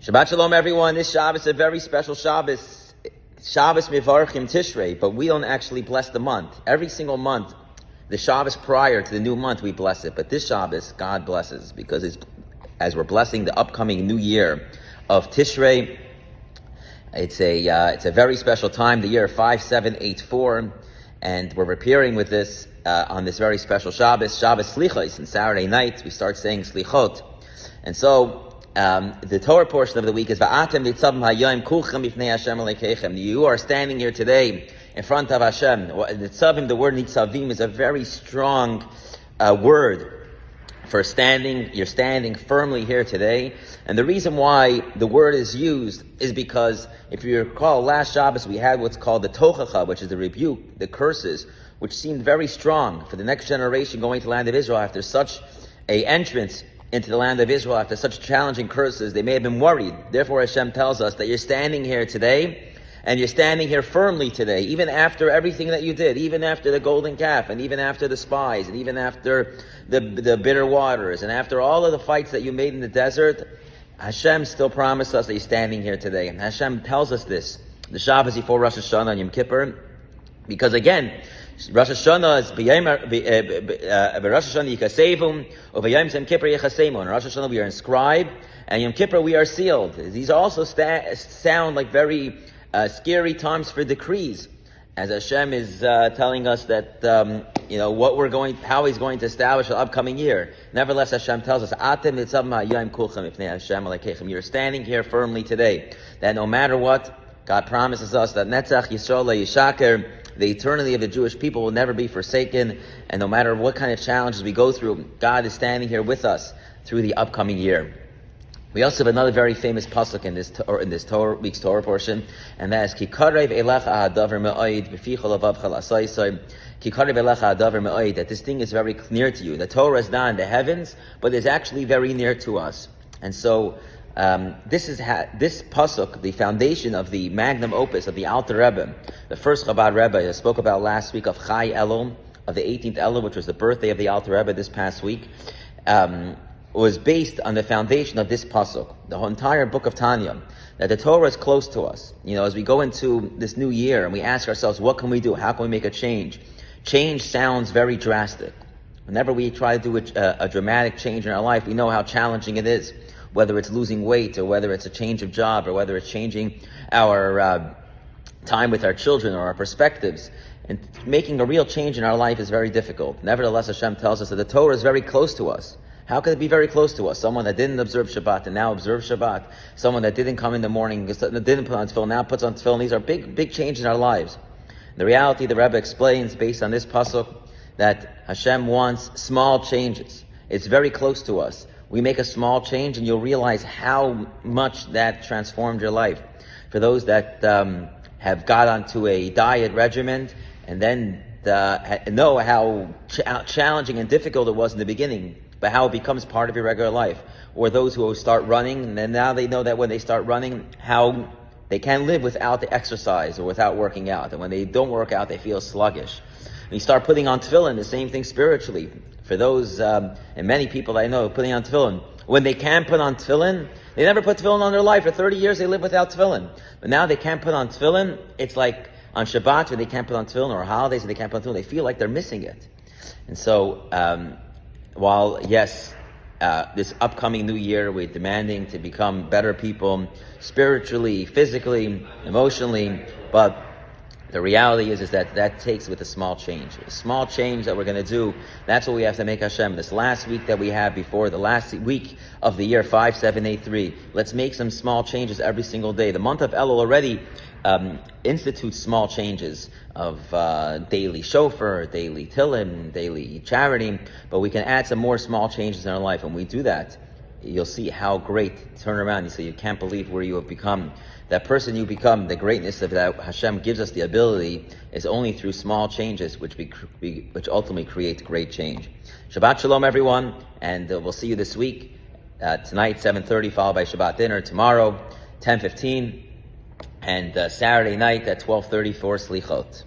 Shabbat Shalom, everyone. This Shabbos is a very special Shabbos. Shabbos Mivarchim Tishrei, but we don't actually bless the month. Every single month, the Shabbos prior to the new month, we bless it. But this Shabbos, God blesses, because it's, as we're blessing the upcoming new year of Tishrei, it's a very special time, the year 5784, and we're preparing with this on this very special Shabbos Slichos. And Saturday night, we start saying Slichot. And so, the Torah portion of the week is Va'atem Nitzavim-Vayelech kulchem b'fnei Hashem Elokeichem. You are standing here today in front of Hashem. Nitzavim, the word Nitzavim, is a very strong word for standing. You're standing firmly here today. And the reason why the word is used is because, if you recall, last Shabbos we had what's called the Tochacha, which is the rebuke, the curses, which seemed very strong for the next generation going to the land of Israel after such a entrance into the land of Israel, after such challenging curses. They may have been worried. Therefore, Hashem tells us that you're standing here today, and you're standing here firmly today, even after everything that you did, even after the golden calf, and even after the spies, and even after the bitter waters, and after all of the fights that you made in the desert. Hashem still promised us that you're standing here today. And Hashem tells us this, the Shabbos before Rosh Hashanah and Yom Kippur, because again, Rosh Hashanah is Rosh Hashanah Yikasevum, or Yom Kippur Yechasemu. In Rosh Hashanah we are inscribed, and Yom Kippur we are sealed. These also sound like very scary times for decrees, as Hashem is telling us that how He's going to establish the upcoming year. Nevertheless, Hashem tells us, "Atem Nitzavim-Vayelech kulchem b'fnei Hashem Elokeichem." You're standing here firmly today. That no matter what, God promises us that Netzach Yisrael Yishaker, the eternity of the Jewish people, will never be forsaken, and no matter what kind of challenges we go through, God is standing here with us through the upcoming year. We also have another very famous pasuk in this week's Torah portion, and that is Ki karev elecha hadavar me'od b'ficha lavav chalasaysay. Ki karev elecha hadavar me'od, that this thing is very near to you. The Torah is not in the heavens, but it's actually very near to us. And so this pasuk, the foundation of the magnum opus of the Alter Rebbe, the first Chabad Rebbe I spoke about last week, of Chai Elul, of the 18th Elul, which was the birthday of the Alter Rebbe this past week, was based on the foundation of this pasuk, the whole entire book of Tanya, that the Torah is close to us. As we go into this new year and we ask ourselves, what can we do? How can we make a change? Change sounds very drastic. Whenever we try to do a dramatic change in our life, we know how challenging it is. Whether it's losing weight, or whether it's a change of job, or whether it's changing our time with our children, or our perspectives. And making a real change in our life is very difficult. Nevertheless, Hashem tells us that the Torah is very close to us. How could it be very close to us? Someone that didn't observe Shabbat and now observes Shabbat. Someone that didn't come in the morning, that didn't put on tefillin, now puts on tefillin. These are big changes in our lives. The reality, the Rebbe explains, based on this pasuk, that Hashem wants small changes. It's very close to us. We make a small change and you'll realize how much that transformed your life. For those that have got onto a diet regimen and then know how challenging and difficult it was in the beginning, but how it becomes part of your regular life. Or those who start running, and then now they know that when they start running, how they can't live without the exercise or without working out. And when they don't work out, they feel sluggish. When you start putting on tefillin, the same thing spiritually. For those, and many people I know, putting on tefillin, when they can put on tefillin, they never put tefillin on their life. For 30 years they live without tefillin. But now they can't put on tefillin. It's like on Shabbat when they can't put on tefillin, or holidays when they can't put on tefillin, they feel like they're missing it. And so, while yes, this upcoming new year we're demanding to become better people, spiritually, physically, emotionally, but the reality is that takes with a small change. A small change that we're going to do, that's what we have to make Hashem. This last week that we have before the last week of the year 5783, let's make some small changes every single day. The month of Elul already institutes small changes of daily shofar, daily tillim, daily charity, but we can add some more small changes in our life. When we do that, you'll see how great. Turn around, you say, you can't believe where you have become. That person you become, the greatness of that Hashem gives us the ability, is only through small changes which ultimately create great change. Shabbat Shalom, everyone, and we'll see you this week. Tonight, 7:30, followed by Shabbat dinner. Tomorrow, 10:15, and Saturday night at 12:30 for Slichot.